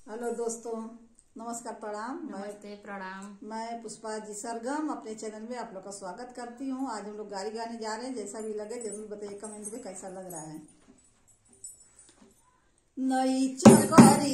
Hello दोस्तों, नमस्कार, प्रणाम। नमस्ते, प्रणाम। मैं पुष्पा जी सरगम अपने चैनल में आप लोग का स्वागत करती हूँ। आज हम लोग गाड़ी गाने जा रहे हैं। जैसा भी लगे जरूर बताइए कमेंट में कैसा लग रहा है। नई चकरी